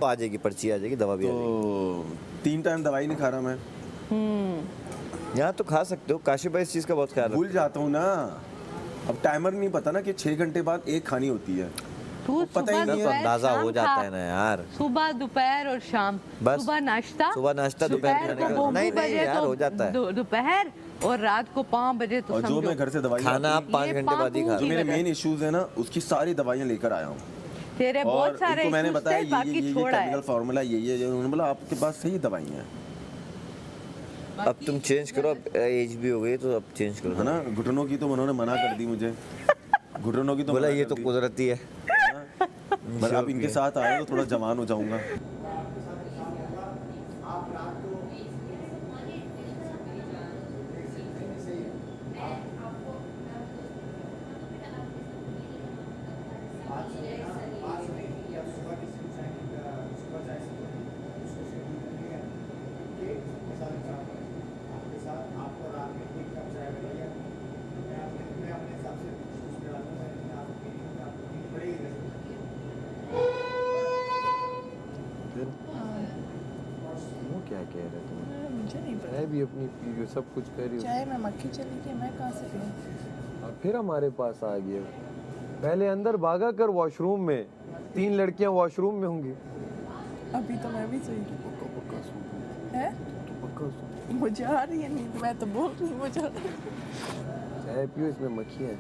तो आ जाएगी, पर्ची आ जाएगी, दवा भी आ जाएगी। 3 टाइम दवाई नहीं खा रहा मैं। यहाँ तो खा सकते हो, काशिफ भाई इस चीज़ का बहुत ख्याल भूल जाता हूँ ना, अब टाइमर नहीं पता ना कि 6 घंटे बाद एक खानी होती है। तू पता ही नहीं है। तो अंदाजा हो जाता है ना यार। सुबह दोपहर और शाम, बस सुबह नाश्ता दोपहर खाने का नहीं यार हो जाता है। दोपहर और रात को 5 बजे तो और जो मैं घर से दवाई खाना आप 5 घंटे बाद ही खा जो मेरे मेन इश्यूज है ना, उसकी सारी दवाइयाँ लेकर आया हूँ। तेरे बहुत सारे मैंने issues बताया थे, बाकी ये छोड़ा है। केमिकल फार्मूला ये उन्होंने बोला आपके पास सही दवाइयाँ हैं। अब तुम चेंज करो, अब एज भी हो गई तो अब चेंज करो, है ना। घुटनों की तो उन्होंने मना कर दी मुझे, घुटनों की तो बोला मना ये कर तो दी। कुदरती है। पर अब इनके साथ आए तो थोड़ा जवान हो जाऊंगा। वो क्या कह रहे तुम? मुझे नहीं पता। मैं भी अपनी पी रही हूँ, सब कुछ कर रही हूँ। चाय में मक्खी चली गई, मैं कहाँ से पीऊँ? अब फिर हमारे पास आ गए। पहले अंदर भागा कर वॉशरूम में, 3 लड़कियां वॉशरूम में होंगी। अभी तो मैं भी सही है। मुझे आ रही है नींद, मैं तो बोल रही हूँ मुझे आ रही है। चाय पियो, इसमें मक्खी है।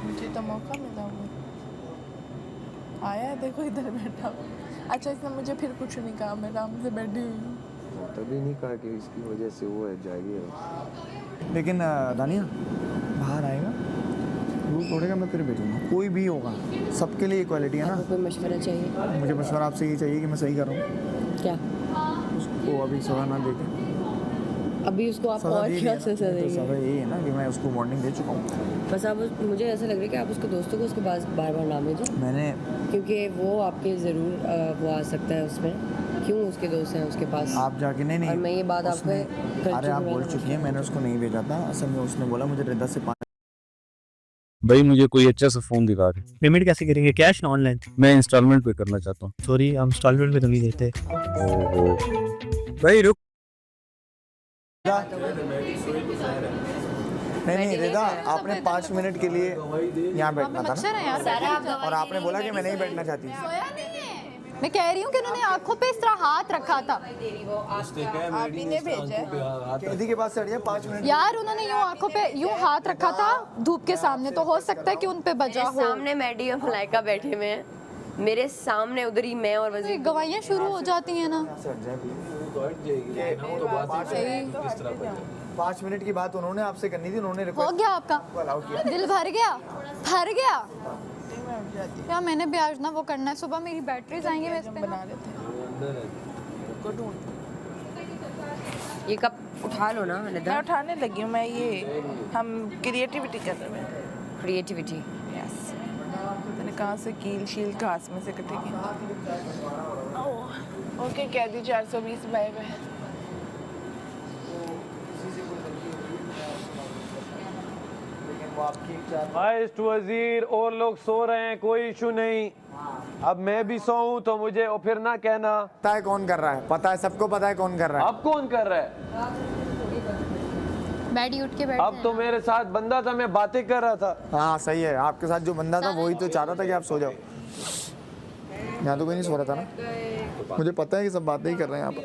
मुझे तो मौका मिला हुआ आया है, देखो इधर बैठा हुआ। अच्छा इसने मुझे फिर कुछ नहीं कहा, मैं आराम से बैठी हुई हूँ। तभी नहीं कहा कि इसकी वजह से वो है जाएगी। लेकिन दानिया बाहर आएगा रूल तोड़ेगा, मैं फिर भेजूंगा। कोई भी होगा, सबके लिए इक्वालिटी है ना। कोई मशवरा चाहिए? मुझे मशवरा आपसे ये चाहिए कि मैं सही कर रहा हूँ। क्या? उसको अभी सज़ा ना देके अभी उसको आप सज़ा और दे क्या दिया सज़ा ना, तो देंगे? सज़ा यही है ना कि मैं उसको वार्निंग दे चुका हूँ। बस आप मुझे ऐसा लग रहा है कि आप उसके दोस्तों को उसके पास बार बार ना भेजें, मैंने क्योंकि वो आपके ज़रूर वो आ सकता है उसमें। क्यों उसके दोस्त हैं उसके पास? आप जाके नहीं और मैं ये बात आपको उसने- कर अरे आप चुकी बोल हूँ। चुकी हैं, मैंने उसको नहीं भेजा था। असल में उसने बोला मुझे रिदा से 5 भाई मुझे कोई अच्छा सा फोन दिखा दे। पेमेंट कैसे करेंगे, कैश ना ऑनलाइन? मैं इंस्टॉलमेंट पे करना चाहता हूँ। सॉरी हम इंस्टॉलमेंट में तो नहीं देते। भाई रुक, नहीं रिदा, आपने 5 मिनट के लिए यहाँ बैठना था ना, और आपने बोला कि मैं नहीं बैठना चाहती। मैं कह रही हूँ कि उन्होंने आंखों पे इस तरह हाथ रखा था। आप ही ने भेजा है। कैदी के पास से हट जाए 5 मिनट। यार उन्होंने यूं आंखों पे यूं हाथ रखा था धूप के सामने, तो हो सकता है कि उन पे बजा हो। सामने मैडी और मलाइका बैठे हुए हैं, मेरे सामने उधर ही मैं और वजीर। गवाहियाँ शुरू हो जाती हैं ना। 5 मिनट की बात उन्होंने आपसे करनी थी, उन्होंने हो रिक्वेस्ट गया आपका दिल भर गया, भर गया। क्या मैंने भी आज ना वो करना है, सुबह मेरी बैटरीज आएंगी मैं इस पे बना लेते हैं। ये कब उठा लो ना मैं निदा। उठाने लगी हूँ। मैं ये हम क्रिएटिविटी कर रहे हैं। क्रिएटिविटी। यस, मैंने कहाँ से कील शील घास में से कटेगी। ओके कैदी 420 बाय बाय। हाइस्ट वजीर और लोग सो रहे हैं, कोई इशू नहीं। अब मैं भी सोऊं तो मुझे और फिर ना कहना। पता है कौन कर रहा है, पता है सबको, पता है कौन कर रहा है। अब कौन कर रहा है? बैठी उठ के बैठ। अब तो मेरे साथ बंदा था, मैं बातें कर रहा था। हाँ सही है, आपके साथ जो बंदा था वही तो चाह रहा था कि आप सो जाओ। यहाँ तो कोई नहीं सो रहा था ना, मुझे पता है कि सब बातें ही कर रहे हैं यहाँ पर।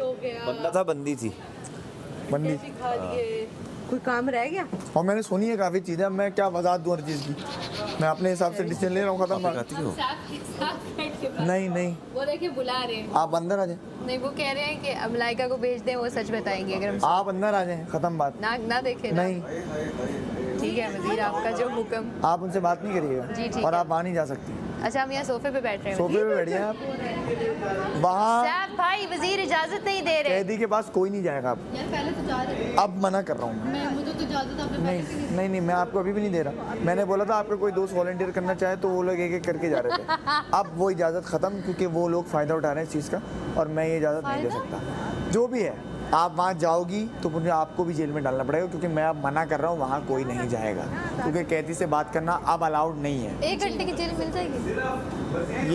बंदा था, बंदी थी, बंदी। कोई काम रह गया? और मैंने सुनी है काफ़ी चीज़ें, अब मैं क्या वजाहत दूँ हर चीज़ की। मैं अपने हिसाब से डिसीजन ले रहा हूँ, खत्म बात। नहीं नहीं, वो देखिए बुला रहे हैं। आप अंदर आ जाएं। नहीं वो कह रहे हैं कि अब मलाइका को भेज दें, वो सच बताएंगे अगर हम आप अंदर आ जाएं, खत्म बात। ना देखे ना। नहीं ठीक है वजीर, आपका जो हुक्म। आप उनसे बात नहीं जी, करिएगा, ठीक और है। आप वहाँ नहीं जा सकती। अच्छा हम यहाँ सोफे पे बैठ रहे हैं। सोफे पे बैठिए आप। वहाँ सैफ भाई वजीर इजाजत नहीं दे रहे। कैदी के पास कोई नहीं जाएगा। अब यार पहले तो जा रहे थे। अब मना कर रहा हूँ मैं। मुझे तो इजाजत आपने नहीं, मैं आपको अभी भी नहीं दे रहा। मैंने बोला था आपका कोई दोस्त वॉलंटियर करना चाहे तो वो लोग एक एक करके जा रहे थे। अब वो इजाज़त ख़त्म, क्योंकि वो लोग फ़ायदा उठा रहे हैं इस चीज़ का, और मैं ये इजाज़त नहीं दे सकता। जो भी है आप वहाँ जाओगी तो मुझे आपको भी जेल में डालना पड़ेगा, क्योंकि मैं अब मना कर रहा हूँ, वहाँ कोई नहीं जाएगा, क्योंकि कैदी से बात करना अब अलाउड नहीं है। 1 घंटे की जेल मिल जाएगी?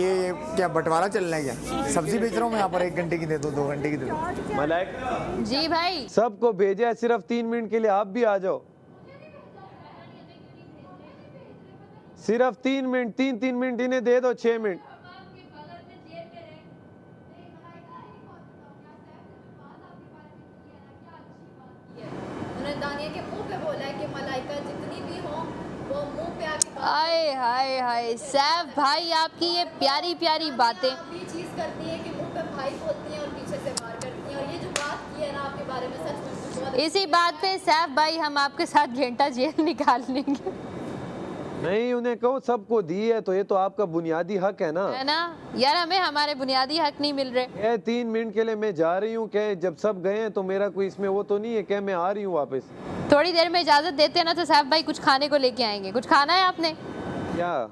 ये क्या बंटवारा चल रहा है क्या? सब्जी बेच रहा हूँ मैं यहाँ पर, 1 घंटे की दे दो, 2 घंटे की दे दो। मलाइका जी भाई। सबको भेजा है सिर्फ 3 मिनट के लिए, आप भी आ जाओ। सिर्फ 3 मिनट, 3 मिनट इन्हें दे दो, 6 मिनट। उन्होंने दानिया के मुंह पे बोला है कि मलाइका जितनी भी हो वो मुंह पे आके हाय हाय हाय सैफ भाई, आपकी ये प्यारी प्यारी बातें ये चीज करती है कि मुंह पे भाई बोलती हैं और पीछे से मार करती हैं, और ये जो बात की है ना आपके बारे में सच में बहुत इसी बात पे सैफ भाई हम आपके साथ घंटा जेल निकाल लेंगे। नहीं, उन्हें कहो सबको दी है तो ये तो आपका बुनियादी हक है ना यार, हमें हमारे बुनियादी हक नहीं मिल रहे। ये 3 मिनट के लिए मैं जा रही हूँ, क्या जब सब गए हैं तो मेरा कोई इसमें वो तो नहीं है, क्या मैं आ रही हूँ वापस? थोड़ी देर में इजाजत देते हैं ना तो सैफ भाई कुछ खाने को लेके आएंगे। कुछ खाना है आपने? क्या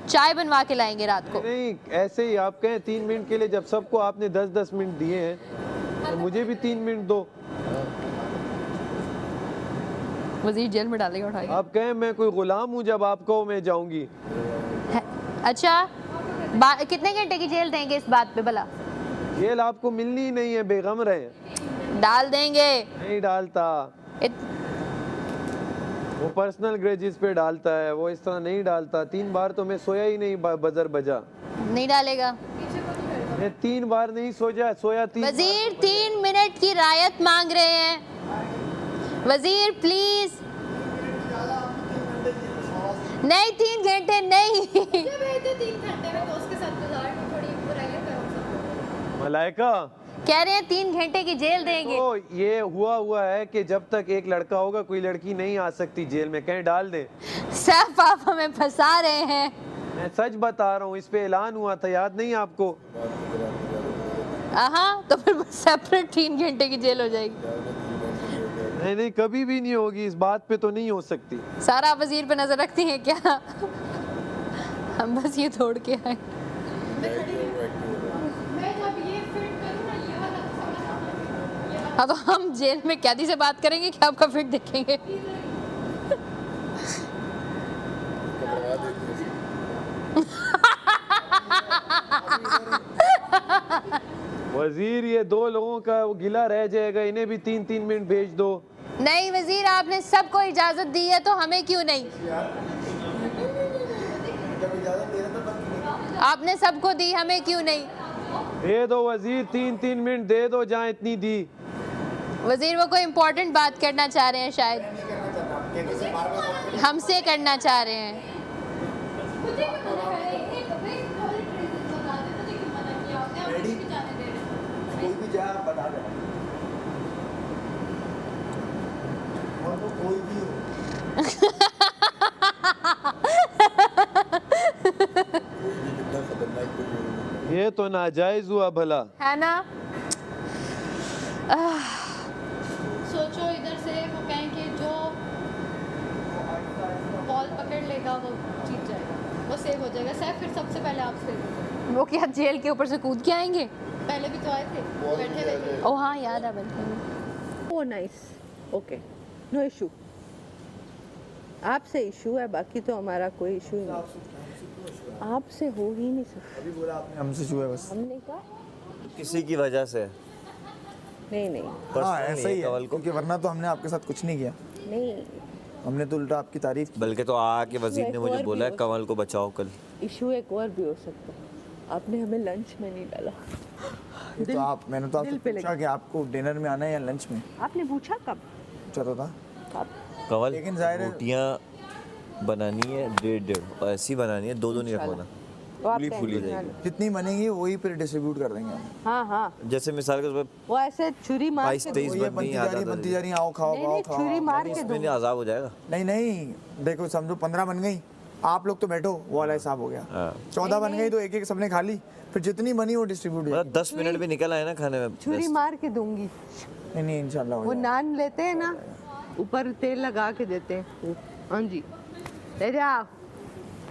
चाय बनवा के लाएंगे रात को। नहीं, ऐसे ही आप कहें 3 मिनट के लिए, जब सबको आपने 10-10 मिनट दिए हैं तो मुझे भी 3 मिनट दो। वजीर जेल में डालेगा उठा के। आप कहें मैं कोई गुलाम हूँ, जब आप कहो मैं जाऊंगी। अच्छा, कितने घंटे की जेल देंगे इस बात पे भला? जेल आपको मिलनी ही नहीं है, बेगम रहे। डाल देंगे। नहीं डालता, वो पर्सनल ग्रेजेस पे डालता है, वो इस तरह नहीं डालता। 3 बार तो मैं सोया ही नहीं, बजर बजा। नहीं डालेगा। मैं 3 बार नहीं सोया 3 वजीर 3 मिनट की रायत मांग रहे हैं। वजीर प्लीज। नहीं, 3 घंटे नहीं। 3 घंटे में दोस्त के साथ गुजार थोड़ी बुराइयां करो। मलाइका कह रहे हैं 3 घंटे की जेल देंगे। तो ये हुआ है कि जब तक एक लड़का होगा कोई लड़की नहीं आ सकती जेल में, कहीं डाल दे। सैफ आप हमें फंसा रहे हैं। मैं सच बता रहा हूँ, इस पे ऐलान हुआ था, याद नहीं आपको? हाँ, तो फिर सेपरेट 3 घंटे की जेल हो जाएगी। नहीं, कभी भी नहीं होगी, इस बात पे तो नहीं हो सकती। सारा वजीर पे नजर रखती हैं क्या? हम बस ये तोड़ के आए। हाँ, तो हम जेल में कैदी से बात करेंगे क्या? आपका फिट देखेंगे? वजीर, ये 2 लोगों का वो गिला रह जाएगा, इन्हें भी 3-3 मिनट भेज दो। नहीं वजीर, आपने सबको इजाजत दी है तो हमें क्यों नहीं? आपने सबको दी, हमें क्यों नहीं? दे दो वजीर, 3-3 मिनट दे दो, जहाँ इतनी दी। वजीर वो कोई इम्पोर्टेंट बात करना चाह रहे हैं, शायद हमसे करना चाह रहे हैं। कोई भी जाए आप बता देना, और वो कोई भी हो। ये तो नाजायज हुआ भला, है ना? सोचो इधर से वो कहें कि जो बॉल पकड़ लेगा वो जीत जाएगा, वो सेव हो जाएगा। सैफ फिर सबसे पहले आप सेव हो जाएगा। वो क्या जेल के ऊपर से कूद के आएंगे? पहले भी तो आए थे, बैठे बैठे। ओ हाँ, याद है बैठे। ओ नाइस, ओके, नो इशू। आपसे इशू है, बाकी तो हमारा कोई इशू ही नहीं। आपसे हो ही नहीं सकता। अभी बोला आपने हमसे छुआ है बस। हमने कहा किसी की वजह से नहीं। हाँ, ऐसा ही है, क्योंकि वरना तो हमने आपके साथ कुछ नहीं किया। नहीं, हमने तो उल्टा आपकी तारीफ की। बल्कि तो आके वजीर ने मुझे बोला है कंवल को बचाओ कल। इशू एक और भी हो सकता है, आपने हमें लंच में नहीं डाला। तो आप, मैंने तो आपसे पूछा कि आपको डिनर में आना है या लंच में। आपने पूछा कब? चलो था कंवल, लेकिन जाहिर है रोटियां बनानी है 1.5 और ऐसी बनानी है, 2 नहीं रखवाना, फूली हो जाएगी। जितनी बनेगी वही फिर डिस्ट्रीब्यूट कर देंगे हम। हाँ हाँ, जैसे मिसाल के तौर पर वो ऐसे छुरी मार के 22-23 ये बन नहीं बनती जा रही, आओ खाओ नहीं, खाओ नहीं, खाओ। छुरी मार के दो। इसमें आजाब हो जाएगा। नहीं, देखो समझो 15 बन गई, आप लोग तो बैठो, वो वाला हिसाब हो गया। 14 बन गई तो एक सबने खा ली, फिर जितनी बनी वो डिस्ट्रीब्यूट हो। मतलब 10 मिनट भी निकल आए ना खाने में, छुरी मार के दूंगी। नहीं इंशाल्लाह हो वो जाएगा। नान लेते हैं ना, ऊपर तेल लगा के देते हैं। हाँ जी, ले जाओ,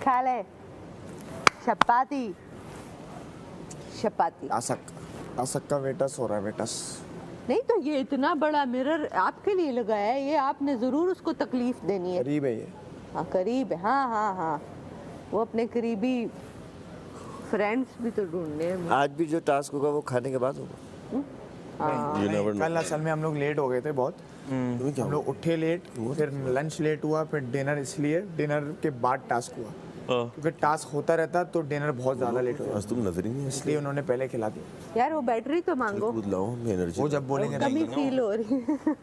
खा ले। चपाती आसक का वेटस हो रहा है, वेटस नहीं तो ये इतना बड़ा मिरर आपके लिए लगाया है, ये आपने जरूर उसको तकलीफ देनी है। करीब है ये। हाँ करीब है, हाँ हाँ हाँ, वो अपने करीबी फ्रेंड्स भी तो ढूंढने हैं। आज भी जो टास्क होगा वो खाने के बाद होगा। नहीं, कल असल में हम लोग लेट हो गए थे बहुत। हम लोग उठे लेट, फिर लंच लेट हुआ, फिर डिनर, इसलिए डिनर के बाद टास्क हुआ, क्योंकि टास्क होता रहता तो डिनर बहुत ज़्यादा लेट हो जाता, तुम नजर ही नहीं इसलिए उन्होंने पहले खिला दिया। यार वो बैटरी तो मांगो, एनर्जी वो जब बोलेंगे कमी नहीं फील हो रही है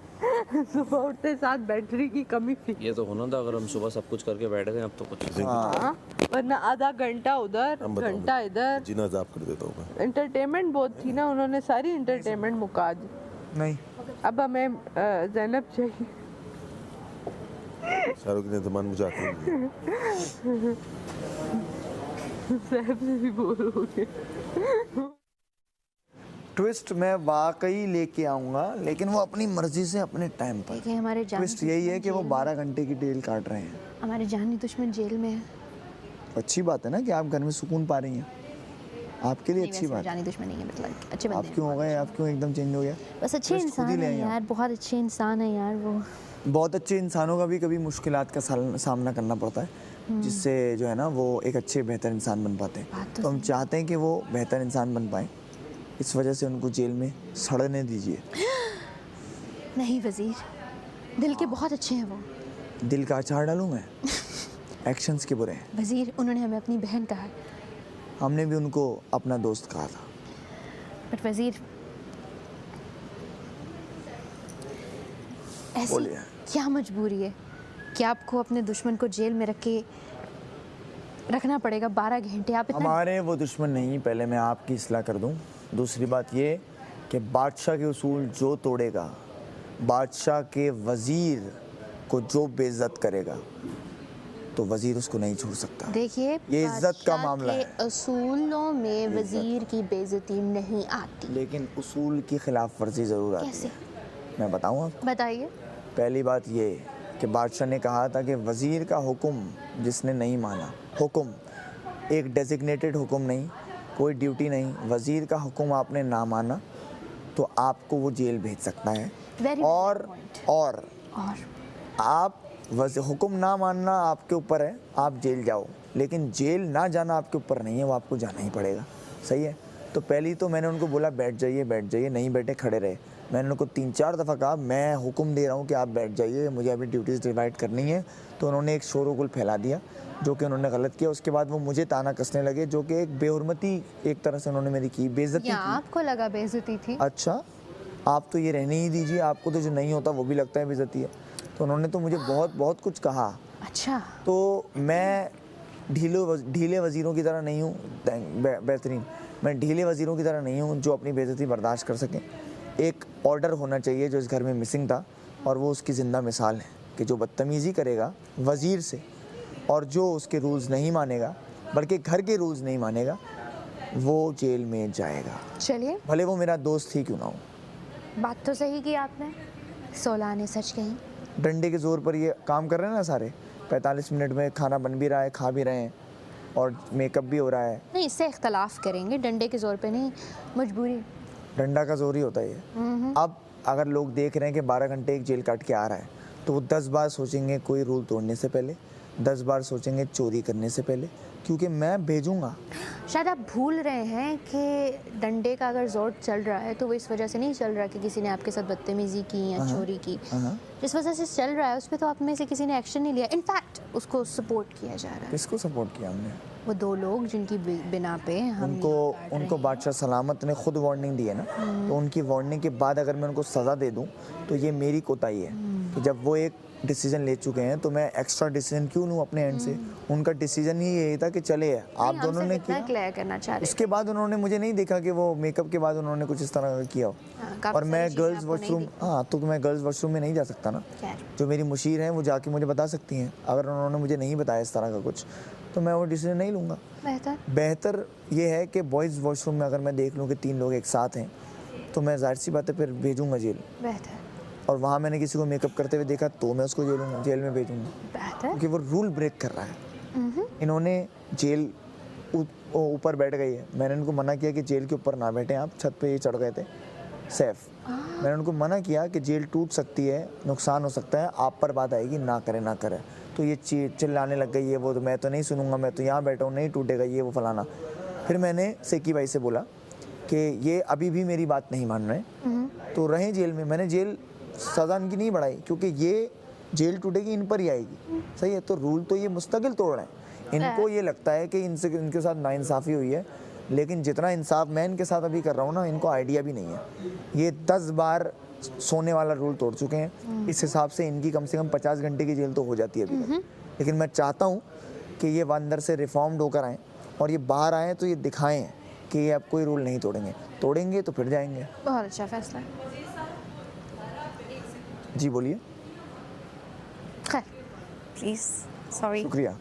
सुबह उठते साथ बैटरी की कमी फील। ये तो होना था, अगर हम सुबह सब कुछ करके बैठ गए अब तो कुछ। हाँ, वरना आधा घंटा उधर घंटा इधर जीना अजाब कर देता हूँ मैं। एंटरटेनमेंट बहुत थी ना, उन्होंने सारी एंटरटेनमेंट मुका दी। नहीं, अब हमें ज़ैनब चाहिए। शाहरुख ने जमान मुझे आती है। साहब से भी बोर हो गए। ट्विस्ट मैं वाकई लेके आऊंगा, लेकिन वो अपनी मर्जी से अपने टाइम पर। देखिए हमारे ट्विस्ट यही है कि वो 12 घंटे की डेल काट रहे हैं। हमारे जानी दुश्मन जेल में है। अच्छी बात है ना कि आप घर में सुकून पा रही हैं, आपके लिए अच्छी बात है। जानी दुश्मन नहीं है, मतलब अच्छे बंदे आप हैं। क्यों हो गए, आप क्यों एकदम चेंज हो गया? बस अच्छे Twist खुद ही इंसान ले है आई आप। यार, बहुत अच्छे इंसान है यार वो। बहुत अच्छे इंसानों का भी कभी मुश्किलात का सामना करना पड़ता है, जिससे जो है ना वो एक अच्छे बेहतर इंसान बन पाते हैं। बात तो तो हम चाहते हैं कि वो बेहतर इंसान बन पाए, इस वजह से उनको जेल में सड़ने दीजिए। नहीं वजीर, दिल के बहुत अच्छे हैं वो। दिल का अचार डालूं मैं? एक्शंस के बुरे हैं। वजीर उन्होंने हमें अपनी बहन कहा है। हमने भी उनको अपना दोस्त कहा था। बट वजीर ऐसी बोलिए। क्या मजबूरी है कि आपको अपने दुश्मन को जेल में रखना पड़ेगा 12 घंटे? आप इतना हमारे वो दुश्मन नहीं, पहले मैं आपकी इस्लाह कर दूं। दूसरी बात ये कि बादशाह के उसूल जो तोड़ेगा, बादशाह के वज़ीर को जो बेइज्जत करेगा, तो वज़ीर उसको नहीं छोड़ सकता। देखिए ये इज्जत का बादशाह मामला के है। असूलों में वजीर की बेइज्जती नहीं आती। लेकिन उसूल की खिलाफ वर्जी ज़रूर आती कैसे? है। मैं बताऊं आपको। बताइए। पहली बात ये कि बादशाह ने कहा था कि वज़ीर का हुक्म जिसने नहीं माना, हुक्म एक डेजिग्नेटेड हुक्म नहीं, कोई ड्यूटी नहीं, वज़ीर का हुक्म आपने ना माना तो आपको वो जेल भेज सकता है। Very और आप हुक्म ना मानना आपके ऊपर है, आप जेल जाओ, लेकिन जेल ना जाना आपके ऊपर नहीं है, वो आपको जाना ही पड़ेगा। सही है? तो पहली तो मैंने उनको बोला बैठ जाइए, नहीं बैठे, खड़े रहे। मैंने उनको 3-4 दफ़ा कहा मैं हुक्म दे रहा हूँ कि आप बैठ जाइए, मुझे अभी ड्यूटीज़ डिवाइड करनी है। तो उन्होंने एक शोरगुल फैला दिया, जो कि उन्होंने गलत किया। उसके बाद वो मुझे ताना कसने लगे, जो कि एक बेहुरमती एक तरह से उन्होंने मेरी की, बेइज्जती की। आपको लगा बेइज्जती थी? अच्छा, आप तो ये रहने ही दीजिए, आपको तो जो नहीं होता वो भी लगता है बेइज्जती है। तो उन्होंने तो मुझे बहुत कुछ कहा। अच्छा, तो मैं ढीले वज़ीरों की तरह नहीं हूँ, बेहतरीन, मैं ढीले वज़ीरों की तरह नहीं हूँ जो अपनी बेइज्जती बर्दाश्त कर सकें। एक ऑर्डर होना चाहिए जो इस घर में मिसिंग था, और वो उसकी ज़िंदा मिसाल है कि जो बदतमीज़ी करेगा वज़ीर से और जो उसके रूल्स नहीं मानेगा, बल्कि घर के रूल्स नहीं मानेगा, वो जेल में जाएगा, चलिए। भले वो मेरा दोस्त ही क्यों ना हो। बात तो सही की आपने, 16 ने सच कही। डंडे के ज़ोर पर ये काम कर रहे हैं ना सारे। 45 मिनट में खाना बन भी रहा है, खा भी रहे हैं, और मेकअप भी हो रहा है। नहीं, इससे इख्तलाफ करेंगे, डंडे के जोर पे नहीं, मजबूरी। डंडा का जोर ही होता है ये। अब अगर लोग देख रहे हैं कि 12 घंटे एक जेल काट के आ रहा है, तो वो 10 बार सोचेंगे कोई रूल तोड़ने से पहले, 10 बार सोचेंगे चोरी करने से पहले, क्योंकि मैं भेजूंगा। शायद आप भूल रहे हैं कि डंडे का अगर जोर चल रहा है तो वो इस वजह से नहीं चल रहा कि किसी ने आपके साथ बदतमीजी की या चोरी की। जिस वजह से चल रहा है उस पर तो आप में से किसी ने एक्शन नहीं लिया, इनफैक्ट उसको सपोर्ट किया जा रहा है। किसको सपोर्ट किया हमने? वो 2 लोग जिनकी बिना पे हम उनको बादशाह सलामत ने खुद वार्निंग दी है ना, तो उनकी वार्निंग के बाद अगर मैं उनको सज़ा दे दूं तो ये मेरी कोताही है कि जब वो एक डिसीजन ले चुके हैं तो मैं एक्स्ट्रा डिसीजन क्यों लूं अपने एंड से। उनका डिसीजन ही यही था कि चले आप दोनों ने किया, क्लियर करना चाह रहे। उसके बाद उन्होंने मुझे नहीं देखा कि वो मेकअप के बाद उन्होंने कुछ इस तरह का किया हो। और मैं गर्ल्स वॉशरूम, हाँ, तो मैं गर्ल्स वॉशरूम में नहीं जा सकता ना। जो मेरी मुशीर हैं वो जाके मुझे बता सकती हैं। अगर उन्होंने मुझे नहीं बताया इस तरह का कुछ, तो मैं वो डिसीजन नहीं लूँगा। बेहतर ये है कि बॉयज़ वॉशरूम में अगर मैं देख लूँ कि 3 लोग एक साथ हैं, तो मैं जाहिर सी बात है फिर भेजूँगा जेल। बेहतर। और वहाँ मैंने किसी को मेकअप करते हुए देखा तो मैं उसको जेल में भेजूँगा, क्योंकि वो रूल ब्रेक कर रहा है। इन्होंने जेल ऊपर बैठ गई है, मैंने इनको मना किया कि जेल के ऊपर ना बैठें, आप छत पे ये चढ़ गए थे, सैफ। मैंने उनको मना किया कि जेल टूट सकती है, नुकसान हो सकता है, आप पर बात आएगी, ना करें ना करें। तो ये चिल्लाने लग गई, ये वो, तो मैं तो नहीं सुनूंगा, मैं तो यहाँ बैठा हूँ, नहीं टूटेगा, ये वो फलाना। फिर मैंने सेकी भाई से बोला कि ये अभी भी मेरी बात नहीं मान रहे तो रहें जेल में। मैंने जेल सज़ा इनकी नहीं बढ़ाई, क्योंकि ये जेल टूटेगी इन पर ही आएगी, सही है। तो रूल तो ये मुस्तकिल तोड़ रहे हैं। इनको ये लगता है कि इनके साथ नाइंसाफ़ी हुई है, लेकिन जितना इंसाफ मैं इनके साथ अभी कर रहा हूँ ना, इनको आइडिया भी नहीं है। ये 10 बार सोने वाला रूल तोड़ चुके हैं। इस हिसाब से इनकी कम से कम 50 घंटे की जेल तो हो जाती है अभी तक। लेकिन मैं चाहता हूँ कि ये अंदर से रिफॉर्म्ड होकर आएँ और ये बाहर आएँ तो ये दिखाएँ कि ये अब कोई रूल नहीं तोड़ेंगे। तोड़ेंगे तो फिर जाएंगे। बहुत अच्छा फैसला है। जी बोलिए। खैर, प्लीज़ सॉरी। शुक्रिया।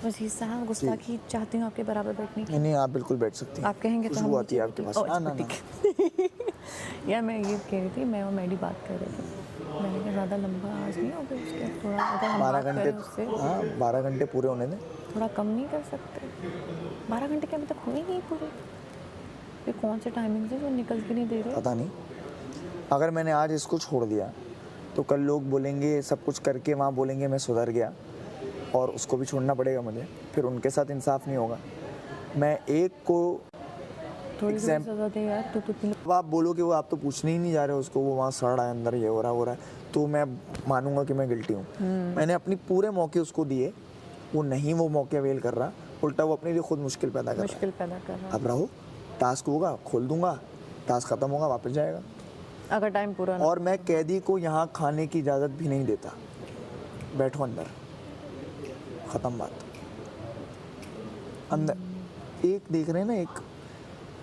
वजीर साहब, गुस्ताखी चाहती हूँ आपके बराबर बैठने की। नहीं, आप बिल्कुल बैठ सकती हैं। आप कहेंगे तो खुशबू आती है आपके पास। ना ना ना। यार मैं ये कह रही थी, मैं और मैडी बात कर रहे थे, मैंने कहा ज़्यादा लंबा आज नहीं हो गया उसके, थोड़ा अगर हम 12 बात घंटे, करें उससे हाँ 12 घंटे पूरे होने दें। थोड़ा कम नहीं कर सकते? 12 घंटे के अभी तक हुए नहीं पूरे। ये कौन से टाइमिंग से जो निकल के नहीं दे रहे? पता नहीं। अगर मैंने आज इसको छोड़ दिया तो कल लोग बोलेंगे, सब कुछ करके वहाँ बोलेंगे मैं सुधर गया, और उसको भी छोड़ना पड़ेगा मुझे, फिर उनके साथ इंसाफ नहीं होगा। मैं एक को थोड़ी सज़ा दे यार, तो आप बोलो कि वो आप तो पूछने ही नहीं जा रहे उसको, वो वहाँ सड़ रहा है अंदर, ये हो रहा है, तो मैं मानूंगा कि मैं गिल्टी हूँ। मैंने अपनी पूरे मौके उसको दिए, वो नहीं वो मौके अवेल कर रहा, उल्टा वो अपने लिए खुद मुश्किल पैदा कर रहा है। अब रहो, टास्क होगा खोल दूंगा, टास्क खत्म होगा वापस जाएगा अगर टाइम पूरा ना। और मैं कैदी को यहाँ खाने की इजाज़त भी नहीं देता। बैठो अंदर, ख़त्म बात। अंदर एक देख रहे हैं ना, एक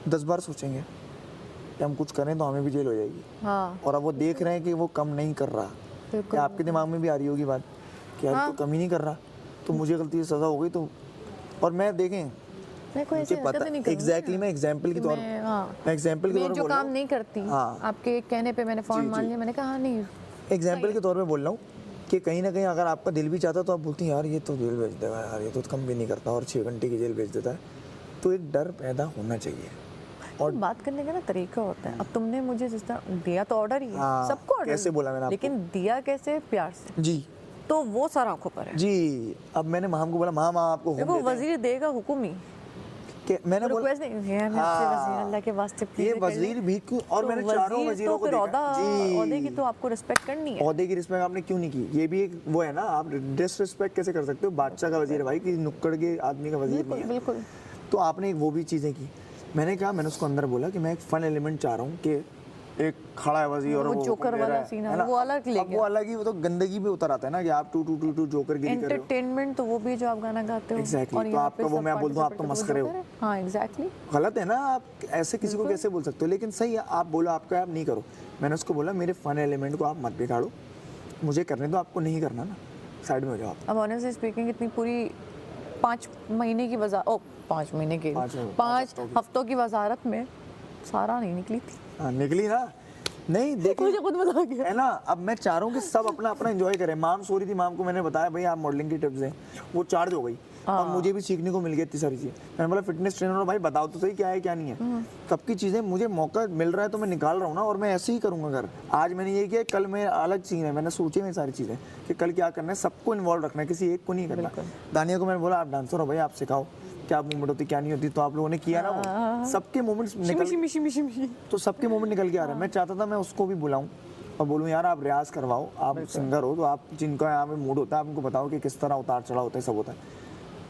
10 बार सोचेंगे कि हम कुछ करें तो हमें भी जेल हो जाएगी। हाँ। और अब वो देख रहे हैं कि वो कम नहीं कर रहा। क्या आपके दिमाग में भी आ रही होगी बात कि यार तो कम ही नहीं कर रहा, तो मुझे गलती से सज़ा हो गई तो। और मैं देखें, मुझे पता एग्जैक्टली, मैं एग्जाम्पल के तौर मैं एग्जाम्पल के तौर पे जो काम नहीं करती, आपके कहने पे मैंने फ़ौरन मान लिया, मैंने कहा नहीं। एग्जाम्पल के तौर पे बोल रहा हूँ कि कहीं ना कहीं अगर आपका दिल भी चाहता तो आप बोलती हैं यार ये तो जेल भेज देगा, यार ये तो कम भी नहीं करता और 6 घंटे की जेल भेज देता है। तो एक डर पैदा होना चाहिए। और बात करने का ना तरीका होता है। अब तुमने मुझे जिस तरह दिया तो ऑर्डर ही है, सबको ऑर्डर कैसे बोला मैंने आपको? लेकिन दिया कैसे? प्यार से जी, तो वो सारा आंखों पर है जी। अब मैंने माम को बोला, माम आपको देखो वजीर देगा हुक्म ही कि मैंने बोला रिक्वेस्ट नहीं है, मैं आपसे वजीर अल्लाह के वास्ते ये वजीर भी क्यों, और मैंने चारों वजीरों को देखा जी। औहदे की तो आपको रिस्पेक्ट करनी है। औहदे की रिस्पेक्ट आपने क्यों नहीं की? ये भी एक वो है ना, आप डिसरिस्पेक्ट कैसे कर सकते हो? बादशाह का वजीर है भाई, कि नुक्कड़ के आदमी का वजीर नहीं है। बिल्कुल। तो आपने वो भी चीज़ें की। मैंने कहा, मैंने उसको अंदर बोला कि मैं एक फन एलिमेंट चाह रहा हूँ कि एक खड़ा है वजीर और वो जोकर वाला सीन है, वो अलग ले गया। वो अलग ही, वो तो गंदगी भी उतर आता है ना कि आप टू टू टू टू जोकर गिरी कर रहे हो। एंटरटेनमेंट तो वो भी जो आप गाना गाते हो। एग्जैक्टली। तो आपका वो मैं बोल दूं आप तो मस्खरे हो। हाँ एग्जैक्टली। गलत है ना, आप ऐसे किसी को कैसे बोल सकते हो? लेकिन सही है, आप बोलो आपका आप नहीं करो। मैंने उसको बोला मेरे फन एलिमेंट को आप मत बिगाड़ो, मुझे करने दो, आपको नहीं करना ना, साइड में हो जाओ। अब ऑनेस्टली स्पीकिंग इतनी पूरी 5 महीने की 5 महीने की 5 हफ्तों की वजारत में सारा नहीं निकली थी। हाँ निकली ना। नहीं देखो, मुझे खुद मजा आ गया है ना। अब मैं चाह रहा हूँ कि सब अपना अपना एंजॉय करें। माम सो रही थी, माम को मैंने बताया भाई आप मॉडलिंग की टिप्स दें, वो चार्ज हो गई और मुझे भी सीखने को मिल गई इतनी सारी चीज़ें। मैंने बोला फिटनेस ट्रेनर भाई बताओ तो सही क्या है क्या नहीं है। सबकी चीज़ें मुझे मौका मिल रहा है तो मैं निकाल रहा हूँ ना, और मैं ऐसे ही करूँगा। अगर आज मैंने ये किया, कल मैं अलग चीज़ है, मैंने सोची मैं सारी चीज़ें कि कल क्या करना है, सबको इन्वॉल्व रखना है, किसी एक को नहीं करना। दानिया को मैंने बोला आप डांसर हो भाई, आप सिखाओ क्या मूवमेंट होती क्या नहीं होती, तो आप लोगों ने किया ना, वो सबके मूवमेंट्स निकल, तो सबके मूवमेंट निकल के आ रहे हैं। मैं चाहता था मैं उसको भी बुलाऊं और बोलूं यार आप रियाज करवाओ, आप सिंगर हो तो आप जिनका यहाँ पे मूड होता है आप उनको बताओ कि किस तरह उतार चढ़ाव होता है, सब होता है।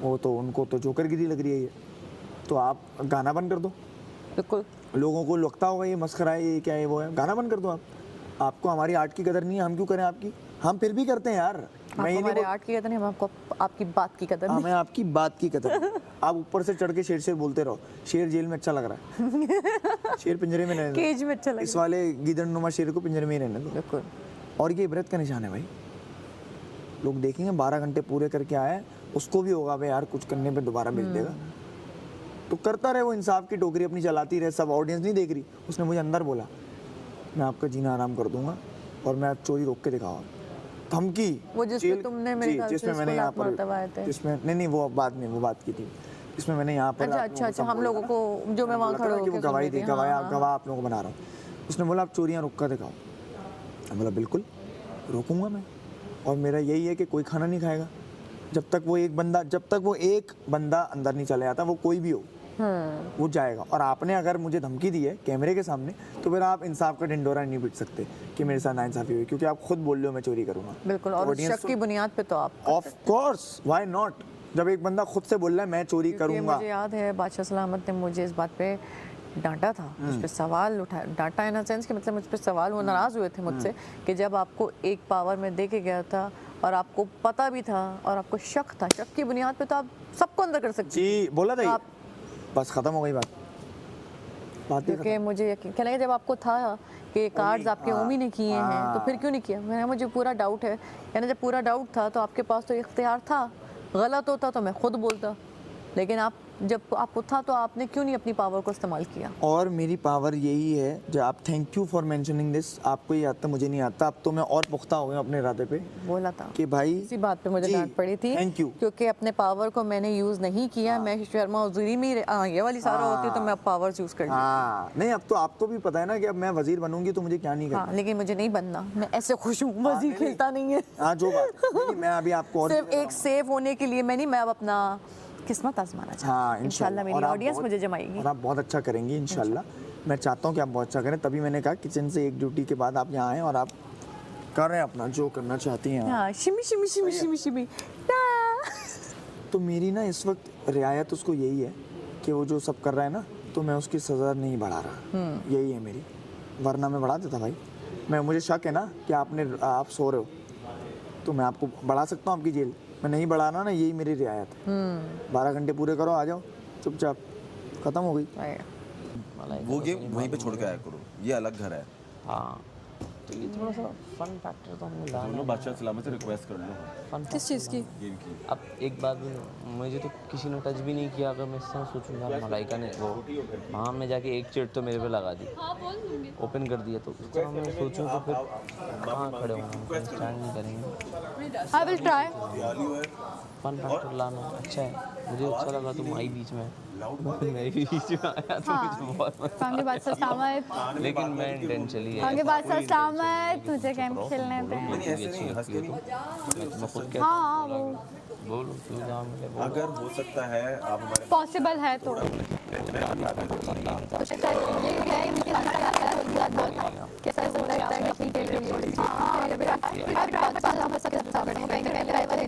वो तो उनको तो जोकर गिरी लग रही है ये, तो आप गाना बंद कर दो। बिल्कुल। लोगों को लगता होगा ये मस्खरा है, ये क्या है, वो है, गाना बंद कर दो आप। आपको हमारी आर्ट की कदर नहीं है, हम क्यों करें आपकी? हम फिर भी करते हैं यार। मैं ये नहीं आर्ट की कदर नहीं, हम आपको आपकी बात की कदर नहीं। हमें आपकी बात की कदर। आप ऊपर से चढ़ के शेर शेर बोलते रहो। शेर जेल में अच्छा लग रहा है, शेर पिंजरे में रहने दो, केज में अच्छा लग रहा है। इस वाले गीदड़नुमा शेर को पिंजरे में ही रहने दो। बिल्कुल। और ये इबरत का निशान है भाई, लोग देखेंगे 12 घंटे पूरे करके आया, उसको भी होगा भाई यार कुछ करने पे दोबारा मिल देगा, तो करता रहे वो, इंसाफ की टोकरी अपनी चलाती रहे, सब ऑडियंस नहीं देख रही। उसने मुझे अंदर बोला मैं आपका जीना आराम कर दूंगा और मैं आप चोरी रोक के दिखाऊंगा, धमकी। वो जिसमें तुमने मेरे ख्याल से जिसमें मैंने यहाँ पर जिसमें नहीं वो बाद में वो बात की थी, इसमें मैंने यहाँ पर अच्छा हम लोगों को जो मैं वहाँ खड़ा होकर गवाही दी, गवाह आप लोगों को बना रहा हूँ। उसने बोला आप चोरियाँ रोक कर दिखाओ। मैं बोला बिल्कुल रोकूंगा मैं, और मेरा यही है कि कोई खाना नहीं खाएगा जब तक वो एक बंदा अंदर नहीं चले जाता, वो कोई भी हो वो जाएगा। और आपने अगर मुझे धमकी दी है कैमरे के सामने, तो फिर आप इंसाफ का ढिंडोरा नहीं पीट सकते कि मेरे साथ नाइंसाफी हुई, क्योंकि आप खुद बोल रहे हो मैं चोरी करूंगा। बिल्कुल, और उस शक की बुनियाद पे तो आप ऑफ कोर्स, व्हाई नॉट, जब एक बंदा खुद से बोल रहा है मैं चोरी करूंगा। मुझे याद है बादशाह सलामत ने मुझे इस बात पे डांटा था, उस पर सवाल उठाया, डांटा इन सेंस कि मतलब मुझ पर सवाल, वो नाराज हुए थे मुझसे कि जब आपको एक पावर में दे के गया था और आपको पता भी था और आपको शक था, शक की बुनियाद पे तो आप सबको अंदर कर सकते जी, बोला था आप, बस खत्म हो गई बात। क्योंकि मुझे यकीन कहने लगे जब आपको था कि कार्ड्स आपके ओमी ने किए हैं तो फिर क्यों नहीं किया। मैंने मुझे पूरा डाउट है, यानी जब पूरा डाउट था तो आपके पास तो इख्तियार था, गलत होता तो मैं खुद बोलता, लेकिन आप जब आपको था तो आपने क्यों नहीं अपनी पावर को इस्तेमाल किया। और मेरी पावर यही है, जो आप thank you for mentioning this, आपको ये आता मुझे नहीं आता, अब तो मैं और पुख्ता हो गया अपने इरादे पे। बोला था कि भाई इसी बात पे मुझे डांट पड़ी थी, थैंक यू, क्योंकि अपने पावर को मैंने यूज नहीं किया। मैं शर्मा वजीरी में ये वाली सारा होती तो मैं अब पावर्स यूज कर नहीं, अब तो आपको भी पता है ना कि अब मैं वजीर बनूंगी तो मुझे क्या नहीं करना। लेकिन मुझे नहीं बनना, मैं ऐसे खुश हूँ, वजीर खेलता नहीं है। हाँ जो बात मैं अभी आपको और सिर्फ एक सेफ होने के लिए मैं नहीं, मैं अब अपना किस्मत आजमाना चाहती हूँ। इंशाल्लाह मेरी ऑडियंस मुझे जमाएगी और आप बहुत अच्छा करेंगी इंशाल्लाह। मैं चाहता हूँ कि आप बहुत अच्छा करें, तभी मैंने कहा किचन से एक ड्यूटी के बाद आप यहाँ आए और आप कर रहे हैं अपना जो करना चाहती हैं। हाँ, शिमी शिमी शिमी शिमी शिमी। तो मेरी ना इस वक्त रियायत उसको यही है कि वो जो सब कर रहा है ना, तो मैं उसकी सज़ा नहीं बढ़ा रहा, यही है मेरी, वरना मैं बढ़ा देता भाई। मुझे शक है ना कि आप सो रहे हो तो मैं आपको बढ़ा सकता हूँ आपकी जेल, मैं नहीं बढ़ाना ना, यही मेरी रियायत है। 12 घंटे पूरे करो, आ जाओ चुपचाप, खत्म हो गई। वो गेम वहीं पे छोड़ के आया करो, ये अलग घर है। हाँ, तो ये थोड़ा सा फन फैक्टर तो हमने लाना दोनों बादशाह सलामत से रिक्वेस्ट कर लो फन किस चीज़ की? गेम की। अब एक बात मुझे तो किसी ने टच भी नहीं किया, अगर मैं इस तरह सोचूं यार मलाइका ने वो वहाँ में जाके एक चिट तो मेरे पे लगा दी, ओपन कर दिया, तो इस तरह मैं सोचूं तो फिर कहाँ खड़े होंगे, स्टैंड नहीं करेंगे। I will try. Fun factor लाना अच्छा है, मुझे अच्छा लगा तुम आई बीच में, मैं भी बीच में आया तो मुझे बहुत मजा कांगे बादशाह सलामत, लेकिन मैं इंटेंशनली कांगे बादशाह सलामत, मुझे गेम खेलने दे। मैं खुद हाँ वो बोलो तू काम है, अगर हो सकता है आप हमारे पॉसिबल है तो कोशिश करेंगे। ये है मुझे अच्छा लगता है याद बहुत कैसा हो रहा है कि खेल रही है। हां ये भी बात साल हम सब सामने बैंक में ड्राइवर है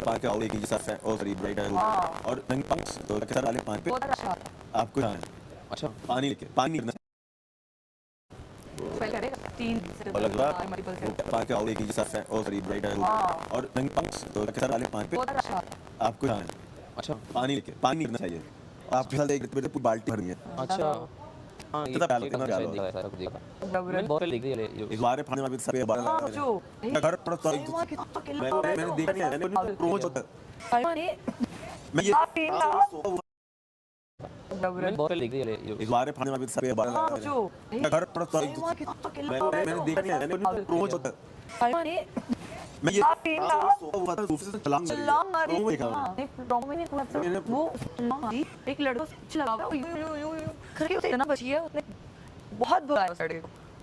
पाके और एक ही साथ है और करीब राइट है और नंग पंक्स तो के साथ वाले 5 पे आपको जाना है। अच्छा पानी लेके पानी करना और लगवा पाके और एक ही साथ है और करीब राइट है और नंग पंक्स तो के साथ वाले 5 पे आपको जाना है। अच्छा पानी लेके पानी करना चाहिए, आपके साथ एक पूरी बाल्टी भरनी है। अच्छा हाँ कितना प्यार करना जा रहा है बहुत देख रही इस बारे पानी में सब बार घर पर तो मैंने देखा नहीं है, मैंने प्रोमो होता है मैं ये बहुत देख रही है इस बारे पानी में सब बार घर पर तो मैंने देखा नहीं है, मैंने प्रोमो होता है मैं ये वो एक लड़का करके उसे इतना बची है, उसने बहुत बुरा है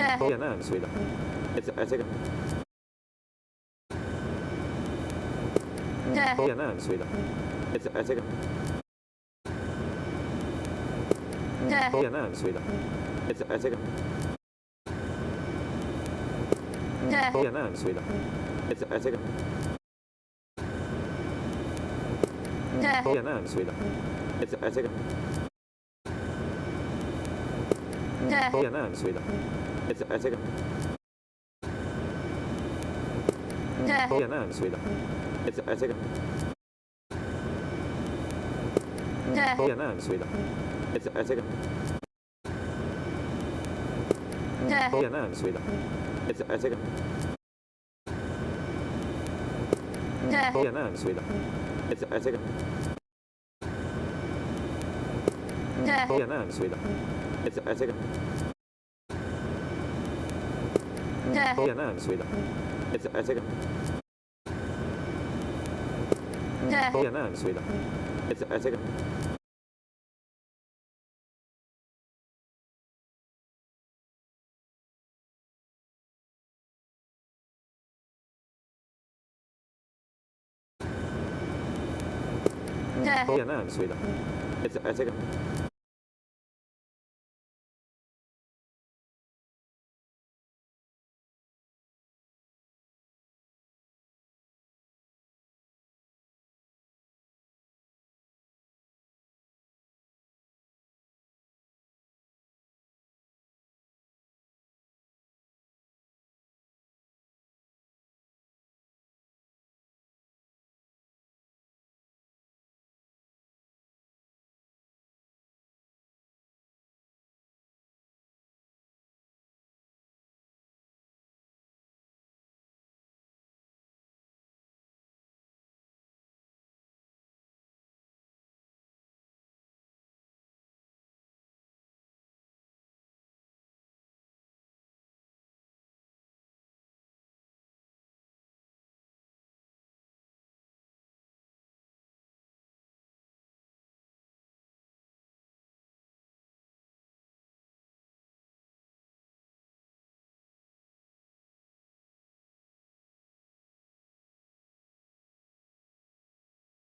हो गया ना सुविधा ऐसे ऐसे कर हो गया ना सुविधा ऐसे ऐसे कर हो गया ना सुविधा ऐसे ऐसे कर हो गया ना सुविधा ऐसे ऐसे कर हो गया ना सुविधा ऐसे ऐसे कर हो गया ना सुविधा ऐसे ऐसे कर हो गया ना सुविधा ऐसे ऐसे कर हो गया ना सुविधा ऐसे ऐसे कर हो गया ना सुविधा ऐसे ऐसे कर हो गया ना सुविधा ऐसे ऐसे कर हो गया ना सुविधा ऐसे ऐसे कर हो गया ना सुविधा ऐसे ऐसे कर हो गया ना सुविधा ऐसे ऐसे कर हो गया ना सुविधा ऐसे ऐसे कर